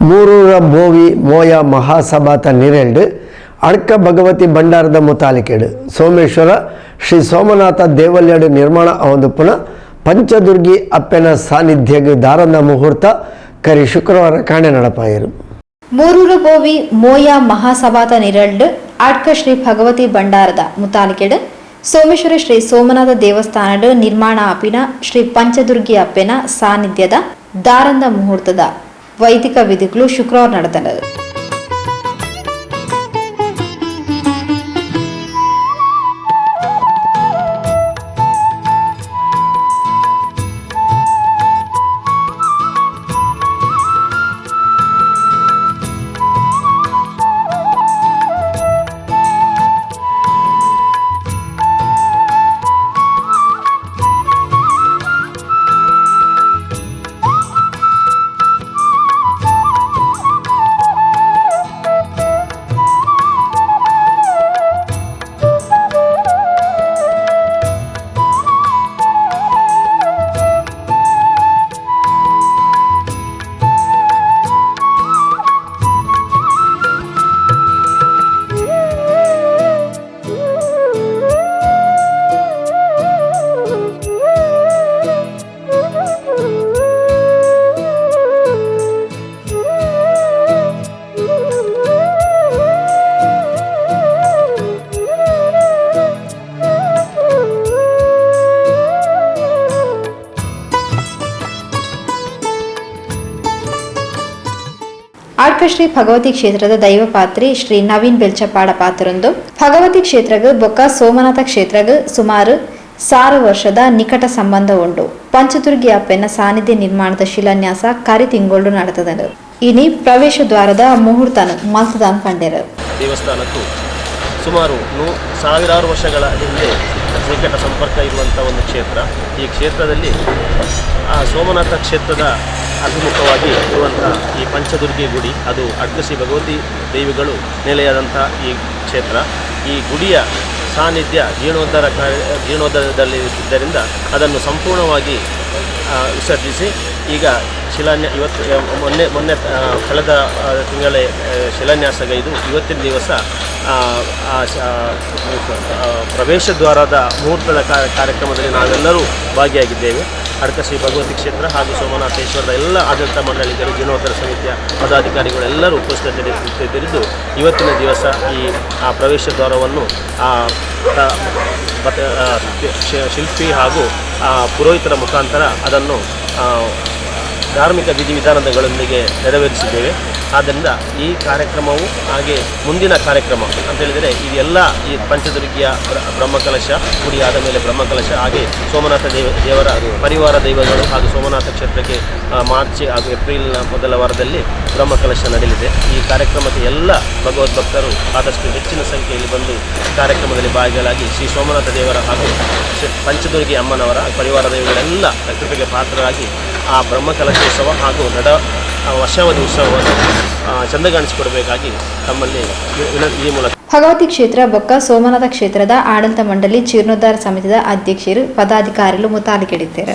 ಮೂರೂರ ಬೋವಿ ಮೋಯ ಮಹಾಸಭಾತ ನಿರೆಂಡು ಅಡ್ಕ ಭಗವತಿ ಭಂಡಾರದ ಮುತಾಲಿಕೆಡು ಸೋಮೇಶ್ವರ ಶ್ರೀ ಸೋಮನಾಥ ದೇವಲ್ಯಡು ನಿರ್ಮಾಣ ಅವೊಂದುಪುನ ಪಂಚದುರ್ಗಿ ಅಪ್ಪೆನ ಸಾನ್ನಿಧ್ಯಗೆ ದಾರಂದ ಮುಹೂರ್ತ ಕರಿ ಶುಕ್ರವಾರ ಕಾಣೆ ನಡಪಾಯಿರು. ಮೂರೂರ ಬೋವಿ ಮೋಯ ಮಹಾಸಭಾತ ನಿರೆಂಡು ಅಡ್ಕ ಶ್ರೀ ಭಗವತಿ ಭಂಡಾರದ ಮುತಾಲಿಕೆಡು ಸೋಮೇಶ್ವರ ಶ್ರೀ ಸೋಮನಾಥ ದೇವಸ್ಥಾನದ ನಿರ್ಮಾಣ ಅಪಿನ ಶ್ರೀ ಪಂಚದುರ್ಗಿ ಅಪ್ಪೆನ ಸಾನ್ನಿಧ್ಯದ ದಾರಂದ ಮುಹೂರ್ತದ ವೈದಿಕ ವಿಧಿಗಳು ಶುಕ್ರವಾರ ನಡೆದವು. ಆಡ್ಕ ಶ್ರೀ ಭಗವತಿ ಕ್ಷೇತ್ರದ ದೈವಪಾತ್ರಿ ಶ್ರೀ ನವೀನ್ ಬೆಲ್ಚಪಾಡ ಪಾತ್ರರೊಂದು ಭಗವತಿ ಕ್ಷೇತ್ರಗ ಬೊಕ್ಕ ಸೋಮನಾಥ ಕ್ಷೇತ್ರಗ ಸುಮಾರು 6 ವರ್ಷದ ನಿಕಟ ಸಂಬಂಧ ಉಂಟು. ಪಂಚದುರ್ಗಿ ಅಪ್ಪೆನ ಸಾನ್ನಿಧ್ಯ ನಿರ್ಮಾಣದ ಶಿಲಾನ್ಯಾಸ ಕರಿ ತಿಂಗಳು ನಡೆದದು. ಇನಿ ಪ್ರವೇಶ ದ್ವಾರದ ಮುಹೂರ್ತನು ಮಲ್ತದಾನ್ ಪಂಡೆರು. ದೇವಸ್ಥಾನಕ್ಕೂ ಸುಮಾರು ಸಾವಿರಾರು ವರ್ಷಗಳ ಹಿಂದೆ ನಿಕಟ ಸಂಪರ್ಕ ಇರುವಂಥ ಒಂದು ಕ್ಷೇತ್ರ. ಈ ಕ್ಷೇತ್ರದಲ್ಲಿ ಸೋಮನಾಥ ಕ್ಷೇತ್ರದ ಅಭಿಮುಖವಾಗಿ ಇರುವಂಥ ಈ ಪಂಚದುರ್ಗಿ ಗುಡಿ, ಅದು ಅಡ್ಕ ಶ್ರೀ ಭಗವತಿ ದೇವಿಗಳು ನೆಲೆಯಾದಂಥ ಈ ಕ್ಷೇತ್ರ. ಈ ಗುಡಿಯ ಸಾನ್ನಿಧ್ಯ ಜೀರ್ಣೋದ್ಧಾರದಲ್ಲಿದ್ದರಿಂದ ಅದನ್ನು ಸಂಪೂರ್ಣವಾಗಿ ವಿಸರ್ಜಿಸಿ ಈಗ ಮೊನ್ನೆ ಕಳೆದ ತಿಂಗಳೇ ಶಿಲಾನ್ಯಾಸಗೈದು ಇವತ್ತಿನ ದಿವಸ ಪ್ರವೇಶ ದ್ವಾರದ ಮುಹೂರ್ತದ ಕಾರ್ಯಕ್ರಮದಲ್ಲಿ ನಾವೆಲ್ಲರೂ ಭಾಗಿಯಾಗಿದ್ದೇವೆ. ಅಡ್ಕ ಶ್ರೀ ಭಗವತಿ ಕ್ಷೇತ್ರ ಹಾಗೂ ಸೋಮನಾಥೇಶ್ವರದ ಎಲ್ಲ ಆಡಳಿತ ಮಂಡಳಿಗಳು, ಜೀರ್ಣೋದ್ಧಾರ ಸಮಿತಿಯ ಪದಾಧಿಕಾರಿಗಳೆಲ್ಲರೂ ಉಪಸ್ಥಿತರಿದ್ದು ಇವತ್ತಿನ ದಿವಸ ಆ ಪ್ರವೇಶ ದ್ವಾರವನ್ನು ಶಿಲ್ಪಿ ಹಾಗೂ ಪುರೋಹಿತರ ಮುಖಾಂತರ ಅದನ್ನು ಧಾರ್ಮಿಕ ವಿಧಿವಿಧಾನಗಳೊಂದಿಗೆ ನೆರವೇರಿಸಿದ್ದೇವೆ. ಆದ್ದರಿಂದ ಈ ಕಾರ್ಯಕ್ರಮವು ಹಾಗೆ ಮುಂದಿನ ಕಾರ್ಯಕ್ರಮ ಅಂತೇಳಿದರೆ ಇದೆಲ್ಲ ಈ ಪಂಚದುರ್ಗಿಯ ಬ್ರಹ್ಮಕಲಶ ಗುಡಿ ಆದ ಮೇಲೆ ಬ್ರಹ್ಮಕಲಶ, ಹಾಗೆ ಸೋಮನಾಥ ದೇವರ ಪರಿವಾರ ದೈವಗಳು ಹಾಗೂ ಸೋಮನಾಥ ಕ್ಷೇತ್ರಕ್ಕೆ ಮಾರ್ಚ್ ಹಾಗೂ ಏಪ್ರಿಲ್ನ ಮೊದಲ ವಾರದಲ್ಲಿ ಬ್ರಹ್ಮಕಲಶ ನಡೆಯಲಿದೆ. ಈ ಕಾರ್ಯಕ್ರಮಕ್ಕೆ ಎಲ್ಲ ಭಗವದ್ಭಕ್ತರು ಆದಷ್ಟು ಹೆಚ್ಚಿನ ಸಂಖ್ಯೆಯಲ್ಲಿ ಬಂದು ಕಾರ್ಯಕ್ರಮದಲ್ಲಿ ಭಾಗಿಗಳಾಗಿ ಶ್ರೀ ಸೋಮನಾಥ ದೇವರ ಹಾಗೂ ಪಂಚದುರ್ಗಿ ಅಮ್ಮನವರ ಪರಿವಾರ ದೈವಗಳೆಲ್ಲ ಕೃಪೆಗೆ ಪಾತ್ರರಾಗಿ ಆ ಬ್ರಹ್ಮಕಲಶೋತ್ಸವ ಹಾಗೂ ವರ್ಷಾವಧಿ ಉತ್ಸವವನ್ನು ಚಂದಗಾಣಿಸಿಕೊಡಬೇಕಾಗಿ ತಮ್ಮಲ್ಲಿ ಈ ಮೂಲಕ ಭಗವತಿ ಕ್ಷೇತ್ರ ಬೊಕ್ಕ ಸೋಮನಾಥ ಕ್ಷೇತ್ರದ ಆಡಳಿತ ಮಂಡಳಿ ಜೀರ್ಣೋದ್ಧಾರ ಸಮಿತಿಯ ಅಧ್ಯಕ್ಷರು ಪದಾಧಿಕಾರಿಗಳು ಮುತಾಲಿಕೆಡಿದ್ದಾರೆ.